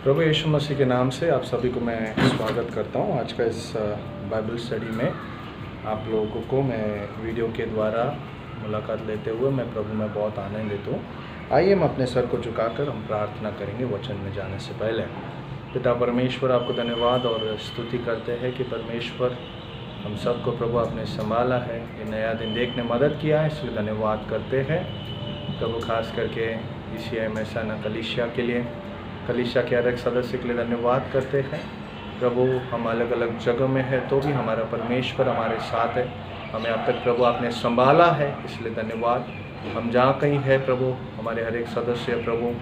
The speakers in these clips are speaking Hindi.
प्रभु यीशु मसीह के नाम से आप सभी को मैं स्वागत करता हूँ। आज का इस बाइबल स्टडी में आप लोगों को मैं वीडियो के द्वारा मुलाकात लेते हुए मैं प्रभु में बहुत आनंद लेता हूँ। आइए हम अपने सर को झुकाकर हम प्रार्थना करेंगे वचन में जाने से पहले। पिता परमेश्वर, आपको धन्यवाद और स्तुति करते हैं कि परमेश्वर हम सबको प्रभु आपने संभाला है, ये नया दिन देखने मदद किया है, इसलिए धन्यवाद करते हैं प्रभु। खास करके ECI ना कलीसिया के लिए, कलीसिया के हर एक सदस्य के लिए धन्यवाद करते हैं प्रभु। हम अलग अलग जगह में है तो भी हमारा परमेश्वर हमारे साथ है, हमें अब तक प्रभु आपने संभाला है, इसलिए धन्यवाद। हम जहाँ कहीं है प्रभु, हमारे हर एक सदस्य प्रभु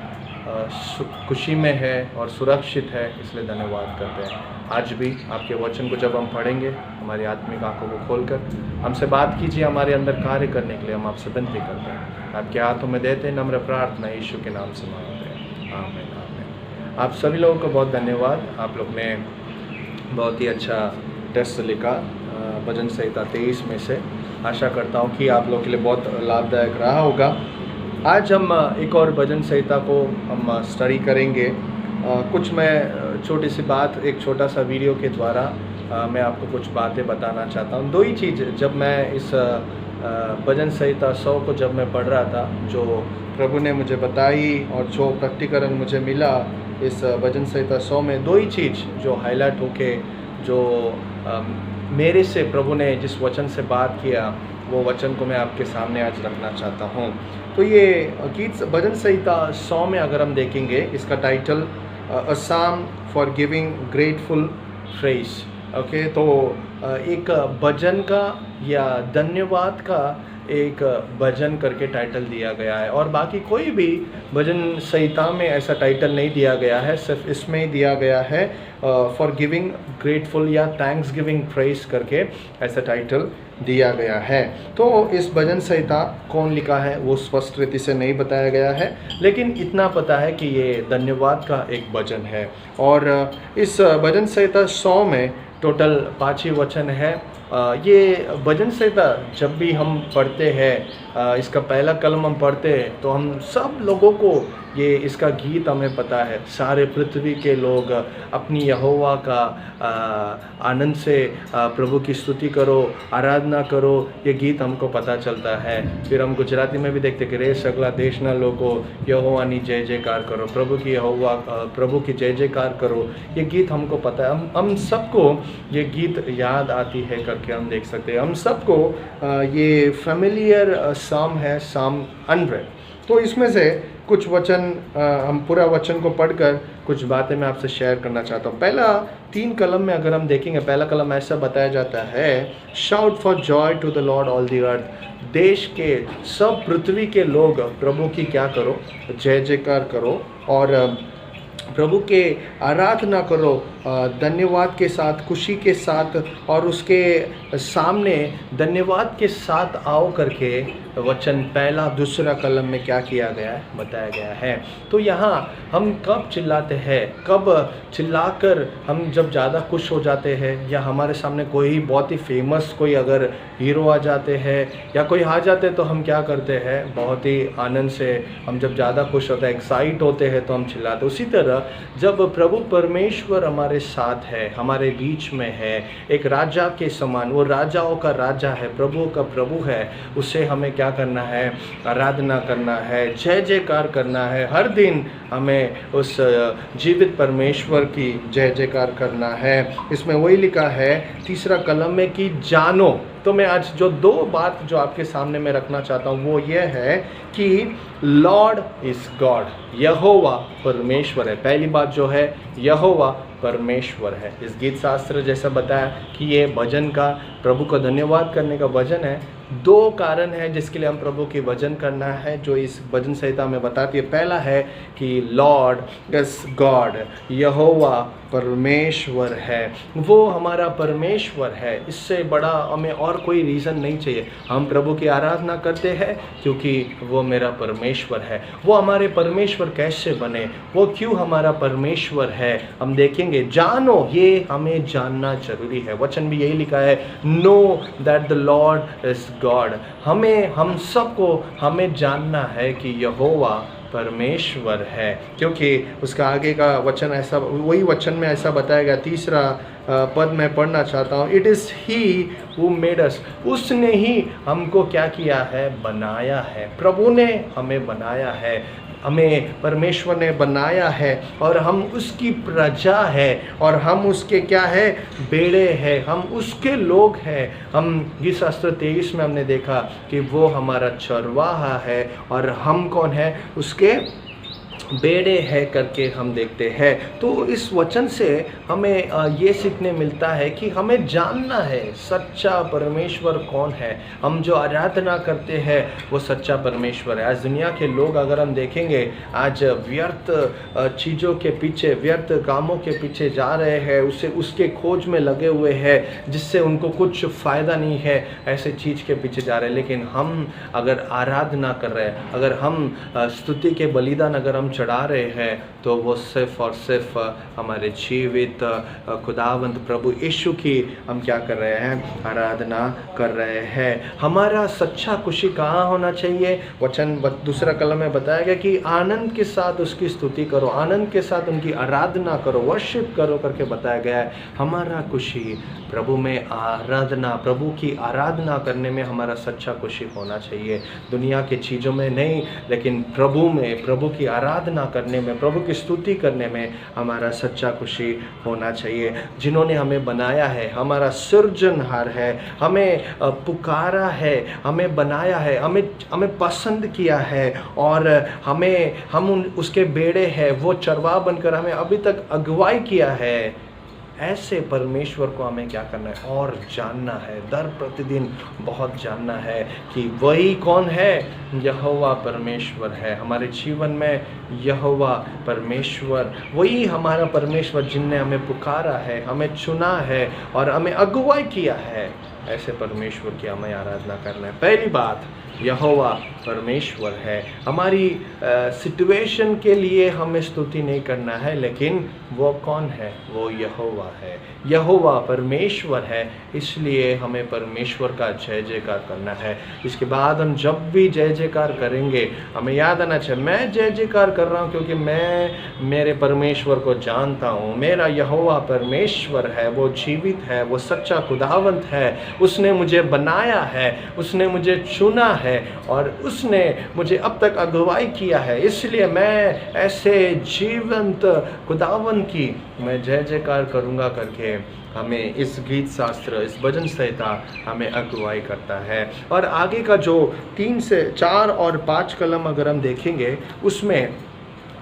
खुशी में है और सुरक्षित है, इसलिए धन्यवाद करते हैं। आज भी आपके वचन को जब हम पढ़ेंगे, हमारी आत्मिक आंखों को खोलकर हमसे बात कीजिए, हमारे अंदर कार्य करने के लिए हम आपसे विनती करते हैं। आपके हाथों में देते हैं नम्र प्रार्थना, यीशु के नाम से मांगते हैं, आमीन आमीन। आप सभी लोगों को बहुत धन्यवाद। आप लोग ने बहुत ही अच्छा टेस्ट लिखा भजन संहिता 23 में से। आशा करता हूँ कि आप लोगों के लिए बहुत लाभदायक रहा होगा। आज हम एक और भजन संहिता को हम स्टडी करेंगे। कुछ मैं छोटी सी बात, एक छोटा सा वीडियो के द्वारा मैं आपको कुछ बातें बताना चाहता हूँ। दो ही चीज़ जब मैं इस भजन संहिता 100 को जब मैं पढ़ रहा था, जो प्रभु ने मुझे बताई और जो प्रकटीकरण मुझे मिला इस भजन संहिता 100 में, दो ही चीज़ जो हाईलाइट होके, जो मेरे से प्रभु ने जिस वचन से बात किया, वो वचन को मैं आपके सामने आज रखना चाहता हूँ। तो ये गीत भजन संहिता 100 में अगर हम देखेंगे, इसका टाइटल अ साम for giving grateful praise. Okay, तो एक भजन का या धन्यवाद का एक भजन करके टाइटल दिया गया है, और बाकी कोई भी भजन संहिता में ऐसा टाइटल नहीं दिया गया है, सिर्फ इसमें ही दिया गया है फॉर गिविंग ग्रेटफुल या थैंक्स गिविंग प्रेज करके ऐसा टाइटल दिया गया है। तो इस भजन संहिता कौन लिखा है वो स्पष्ट रीति से नहीं बताया गया है, लेकिन इतना पता है कि ये धन्यवाद का एक भजन है। और इस भजन संहिता 100 में टोटल 5 ही वचन है। ये भजन संहिता जब भी हम पढ़ते हैं, इसका पहला कलम हम पढ़ते हैं, तो हम सब लोगों को ये इसका गीत हमें पता है। सारे पृथ्वी के लोग अपनी यहोवा का आनंद से प्रभु की स्तुति करो, आराधना करो, ये गीत हमको पता चलता है। फिर हम गुजराती में भी देखते कि रे सगला देशना लोगो यहोवानी जय जयकार करो, प्रभु की जय जयकार करो, ये गीत हमको पता है। हम सबको ये गीत याद आती है करके हम देख सकते हैं। हम सबको ये फेमिलियर साम है, साम 100। तो इसमें से कुछ वचन हम पूरा वचन को पढ़कर कुछ बातें मैं आपसे शेयर करना चाहता हूँ। पहला 3 कलम में अगर हम देखेंगे, पहला कलम ऐसा बताया जाता है, shout for joy to the Lord all the earth. देश के सब पृथ्वी के लोग प्रभु की क्या करो, जय जयकार करो और प्रभु के आराधना करो धन्यवाद के साथ, खुशी के साथ, और उसके सामने धन्यवाद के साथ आओ करके वचन पहला दूसरा कलम में क्या किया गया है, बताया गया है। तो यहाँ हम कब चिल्लाते हैं, कब चिल्लाकर हम जब ज़्यादा खुश हो जाते हैं, या हमारे सामने कोई बहुत ही फेमस कोई अगर हीरो आ जाते हैं या कोई आ जाते हैं, तो हम क्या करते हैं, बहुत ही आनंद से हम जब ज़्यादा खुश होते हैं, एक्साइट होते हैं, तो हम चिल्लाते हैं। उसी तरह जब प्रभु परमेश्वर हमारे साथ है, हमारे बीच में है, एक राजा के समान, वो राजाओं का राजा है, प्रभु का प्रभु है, उससे हमें क्या करना है, आराधना करना है, जय जयकार करना है। हर दिन हमें उस जीवित परमेश्वर की जय जयकार करना है। इसमें वही लिखा है तीसरा कलम में कि जानो। तो मैं आज जो 2 बात जो आपके सामने में रखना चाहता हूँ वो ये है कि लॉर्ड इज़ गॉड, यहोवा परमेश्वर है। पहली बात जो है, यहोवा परमेश्वर है। इस गीत शास्त्र जैसा बताया कि ये भजन का, प्रभु को धन्यवाद करने का भजन है। 2 कारण है जिसके लिए हम प्रभु की भजन करना है, जो इस भजन संहिता में बताती है। पहला है कि लॉर्ड इज गॉड, यहोवा परमेश्वर है, वो हमारा परमेश्वर है। इससे बड़ा हमें और कोई रीज़न नहीं चाहिए। हम प्रभु की आराधना करते हैं क्योंकि वो मेरा परमेश्वर है। वो हमारे परमेश्वर कैसे बने, वो क्यों हमारा परमेश्वर है, हम देखेंगे। जानो, ये हमें जानना जरूरी है। वचन भी यही लिखा है, know that the Lord is God. हम सबको हमें जानना है कि यहोवा परमेश्वर है। क्योंकि उसका आगे का वचन ऐसा, वही वचन में ऐसा बताया गया, तीसरा पद मैं पढ़ना चाहता हूँ। It is he who made us, उसने ही हमको क्या किया है, बनाया है। प्रभु ने हमें बनाया है, हमें परमेश्वर ने बनाया है और हम उसकी प्रजा है और हम उसके क्या है, बेड़े हैं, हम उसके लोग हैं। हम गीत शास्त्र 23 में हमने देखा कि वो हमारा चरवाहा है और हम कौन है, उसके बेड़े है करके हम देखते हैं। तो इस वचन से हमें ये सीखने मिलता है कि हमें जानना है सच्चा परमेश्वर कौन है। हम जो आराधना करते हैं वो सच्चा परमेश्वर है। आज दुनिया के लोग अगर हम देखेंगे, आज व्यर्थ चीज़ों के पीछे, व्यर्थ कामों के पीछे जा रहे हैं, उसके खोज में लगे हुए हैं जिससे उनको कुछ फ़ायदा नहीं है, ऐसे चीज़ के पीछे जा रहे हैं। लेकिन हम अगर आराधना कर रहे हैं, अगर हम स्तुति के बलिदान अगर हम चढ़ा रहे हैं, तो वो सिर्फ और सिर्फ हमारे जीवित खुदावंत प्रभु यीशु की हम क्या कर रहे हैं, आराधना कर रहे हैं। हमारा सच्चा खुशी कहाँ होना चाहिए? वचन दूसरा कलम में बताया गया कि आनंद के साथ उसकी स्तुति करो, आनंद के साथ उनकी आराधना करो, वर्शिप करो करके बताया गया है। हमारा खुशी प्रभु में आराधना, प्रभु की आराधना करने में हमारा सच्चा खुशी होना चाहिए। दुनिया के चीज़ों में नहीं, लेकिन प्रभु में, प्रभु की आराधना करने में, प्रभु की स्तुति करने में हमारा सच्चा खुशी होना चाहिए। जिन्होंने हमें बनाया है, हमारा सृजनहार है, हमें पुकारा है, हमें बनाया है, हमें पसंद किया है और हम उसके बेड़े हैं, वो चरवाहा बनकर हमें अभी तक अगुवाई किया है। ऐसे परमेश्वर को हमें क्या करना है, और जानना है, दर प्रतिदिन बहुत जानना है कि वही कौन है, यहोवा परमेश्वर है। हमारे जीवन में यहोवा परमेश्वर, वही हमारा परमेश्वर जिनने हमें पुकारा है, हमें चुना है और हमें अगुवाई किया है। ऐसे परमेश्वर की हमें आराधना करना है। पहली बात, यहोवा परमेश्वर है। हमारी सिचुएशन के लिए हमें स्तुति नहीं करना है, लेकिन वो कौन है, वो यहोवा है, यहोवा परमेश्वर है। इसलिए हमें परमेश्वर का जय जयकार करना है। इसके बाद हम जब भी जय जयकार करेंगे, हमें याद आना चाहिए, मैं जय जयकार कर रहा हूँ क्योंकि मैं मेरे परमेश्वर को जानता हूँ। मेरा यहोवा परमेश्वर है, वो जीवित है, वो सच्चा खुदावंत है, उसने मुझे बनाया है, उसने मुझे चुना है और उसने मुझे अब तक अगुवाई किया है। इसलिए मैं ऐसे जीवंत खुदावंत की मैं जय जयकार करूँगा करके हमें इस गीत शास्त्र, इस भजन संहिता हमें अगुवाई करता है। और आगे का जो 3 से 4 और 5 कलम अगर हम देखेंगे, उसमें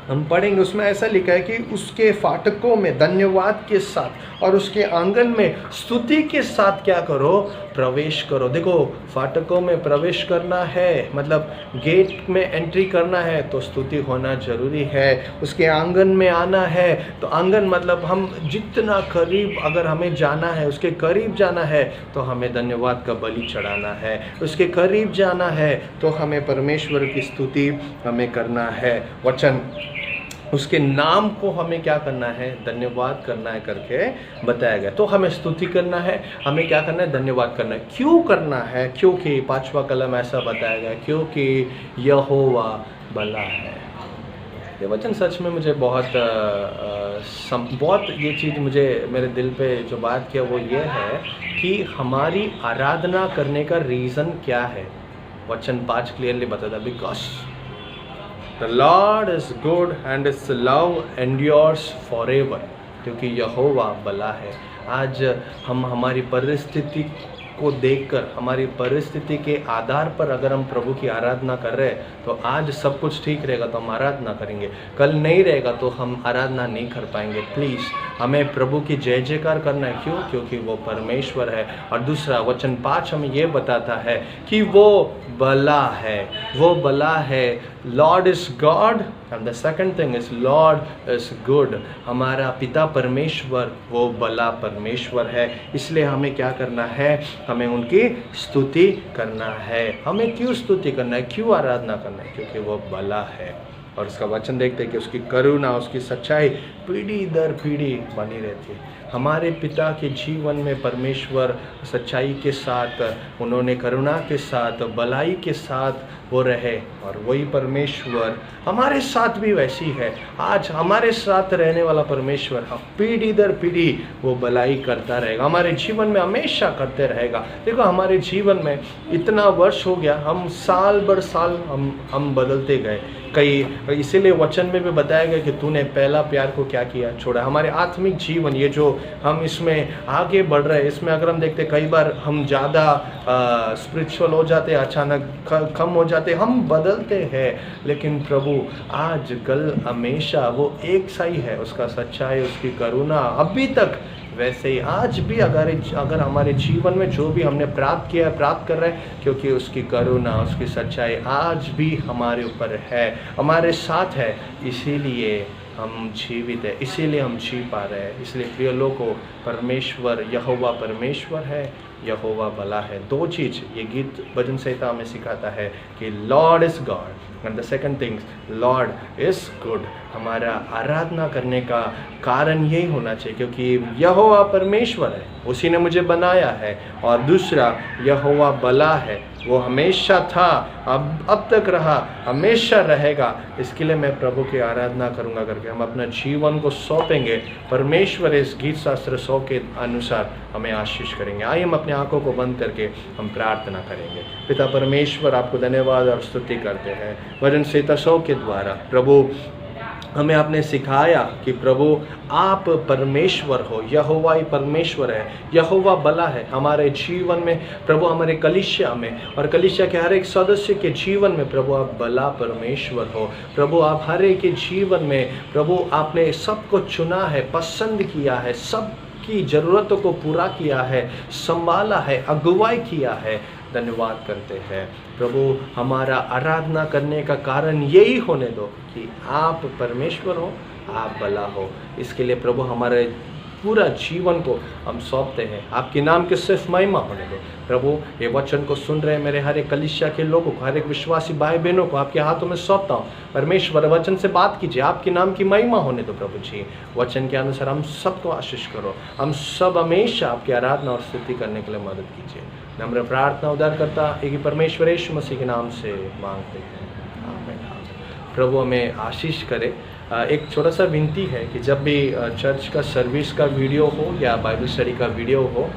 हम पढ़ेंगे, उसमें ऐसा लिखा है कि उसके फाटकों में धन्यवाद के साथ और उसके आंगन में स्तुति के साथ क्या करो, प्रवेश करो। देखो, फाटकों में प्रवेश करना है मतलब गेट में एंट्री करना है तो स्तुति होना जरूरी है। उसके आंगन में आना है तो आंगन मतलब हम जितना करीब अगर हमें जाना है, उसके करीब जाना है तो हमें धन्यवाद का बलि चढ़ाना है। उसके करीब जाना है तो हमें परमेश्वर की स्तुति हमें करना है। वचन उसके नाम को हमें क्या करना है, धन्यवाद करना है करके बताया गया। तो हमें स्तुति करना है, हमें क्या करना है, धन्यवाद करना है। क्यों करना है? क्योंकि 5वां कलम ऐसा बताया गया, क्योंकि यहोवा भला है। ये वचन सच में मुझे बहुत ये चीज़ मुझे मेरे दिल पे जो बात किया वो ये है कि हमारी आराधना करने का रीज़न क्या है। वचन 5 क्लियरली बताता, because The Lord is good and His love endures forever। क्योंकि यहोवा भला है। आज हम हमारी परिस्थिति को देखकर, हमारी परिस्थिति के आधार पर अगर हम प्रभु की आराधना कर रहे हैं तो आज सब कुछ ठीक रहेगा तो हम आराधना करेंगे, कल नहीं रहेगा तो हम आराधना नहीं कर पाएंगे। प्लीज़ हमें प्रभु की जय जयकार करना है। क्यों? क्योंकि वो परमेश्वर है। और दूसरा वचन 5 हमें ये बताता है कि वो भला है, वो भला है। Lord is God and the second thing is Lord is good. हमारा पिता परमेश्वर वो भला परमेश्वर है। इसलिए हमें क्या करना है, हमें उनकी स्तुति करना है। हमें क्यों स्तुति करना है, क्यों आराधना करना है? क्योंकि वो भला है। और उसका वचन देखते हैं कि उसकी करुणा, उसकी सच्चाई पीढ़ी दर पीढ़ी बनी रहती है। हमारे पिता के जीवन में परमेश्वर सच्चाई के साथ, उन्होंने करुणा के साथ, भलाई के साथ वो रहे, और वही परमेश्वर हमारे साथ भी वैसी है। आज हमारे साथ रहने वाला परमेश्वर पीढ़ी दर पीढ़ी वो भलाई करता रहेगा, हमारे जीवन में हमेशा करते रहेगा। देखो हमारे जीवन में इतना वर्ष हो गया, हम साल भर साल हम बदलते गए। कई इसीलिए वचन में भी बताया गया कि तूने पहला प्यार को क्या किया, छोड़ा। हमारे आत्मिक जीवन ये जो हम इसमें आगे बढ़ रहे हैं, इसमें अगर हम देखते कई बार हम ज़्यादा स्पिरिचुअल हो जाते, अचानक कम हो जाते, हम बदलते हैं, लेकिन प्रभु आज कल हमेशा वो एक सा ही है। उसका सच्चाई, उसकी करुणा अभी तक वैसे ही आज भी अगर हमारे जीवन में जो भी हमने प्राप्त किया है, प्राप्त कर रहे हैं, क्योंकि उसकी करुणा, उसकी सच्चाई आज भी हमारे ऊपर है, हमारे साथ है, इसीलिए हम जीवित है, इसीलिए हम जी पा रहे हैं। इसलिए प्रिय लोगों, परमेश्वर यहोवा परमेश्वर है, यहोवा भला है। दो चीज़ ये गीत भजन संहिता हमें सिखाता है कि Lord is God and the second things Lord is good. हमारा आराधना करने का कारण यही होना चाहिए क्योंकि यहोवा परमेश्वर है, उसी ने मुझे बनाया है, और दूसरा यहोवा भला है, वो हमेशा था, अब तक रहा, हमेशा रहेगा। इसके लिए मैं प्रभु की आराधना करूंगा करके हम अपना जीवन को सौंपेंगे। परमेश्वर इस गीत शास्त्र 100 के अनुसार हमें आशीष करेंगे। आइए हम अपने आंखों को बंद करके हम प्रार्थना करेंगे। पिता परमेश्वर, आपको धन्यवाद और स्तुति करते हैं भजन संहिता 100 के द्वारा। प्रभु हमें आपने सिखाया कि प्रभु आप परमेश्वर हो, यहोवा ही परमेश्वर है, यहोवा भला है हमारे जीवन में प्रभु, हमारे कलीसिया में और कलीसिया के हर एक सदस्य के जीवन में प्रभु आप भला परमेश्वर हो। प्रभु आप हर एक के जीवन में प्रभु आपने सबको चुना है, पसंद किया है, सब की ज़रूरतों को पूरा किया है, संभाला है, अगुवाई किया है। धन्यवाद करते हैं प्रभु, हमारा आराधना करने का कारण यही होने दो कि आप परमेश्वर हो, आप भला हो। इसके लिए प्रभु हमारे पूरा जीवन को हम सौंपते हैं, आपके नाम के सिर्फ महिमा होने दो। प्रभु ये वचन को सुन रहे मेरे हर एक कलीसिया के लोगों को, हर एक विश्वासी भाई बहनों को आपके हाथों में सौंपता हूँ। परमेश्वर वचन से बात कीजिए, आपके नाम की महिमा होने दो प्रभु जी। वचन के अनुसार हम सबको आशीष करो, हम सब हमेशा आपकी आराधना और स्तुति करने के लिए मदद कीजिए। नम्र प्रार्थना उद्धार करता एक परमेश्वर यीशु मसीह के नाम से मांगते हैं, आमीन। प्रभु हमें आशीष करे। एक छोटा सा विनती है कि जब भी चर्च का सर्विस का वीडियो हो या बाइबल स्टडी का वीडियो हो,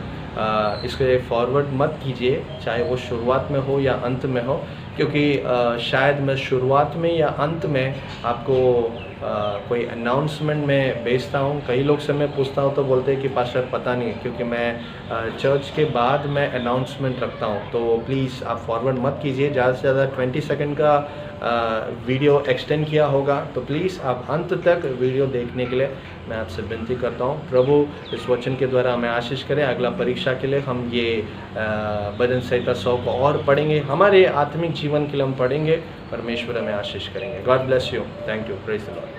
इसके फॉरवर्ड मत कीजिए, चाहे वो शुरुआत में हो या अंत में हो, क्योंकि शायद मैं शुरुआत में या अंत में आपको कोई अनाउंसमेंट में भेजता हूँ। कई लोग से मैं पूछता हूँ तो बोलते हैं कि पास्टर पता नहीं है, क्योंकि मैं चर्च के बाद मैं अनाउंसमेंट रखता हूँ। तो प्लीज़ आप फॉरवर्ड मत कीजिए। ज़्यादा से ज़्यादा 20 सेकंड का वीडियो एक्सटेंड किया होगा, तो प्लीज़ आप अंत तक वीडियो देखने के लिए मैं आपसे विनती करता हूँ। प्रभु इस वचन के द्वारा हमें आशीष करें। अगला परीक्षा के लिए हम ये भजन संहिता 100 को और पढ़ेंगे, हमारे आत्मिक जीवन के लिए हम पढ़ेंगे। परमेश्वर हमें आशीष करेंगे। God bless you, thank you, praise the Lord.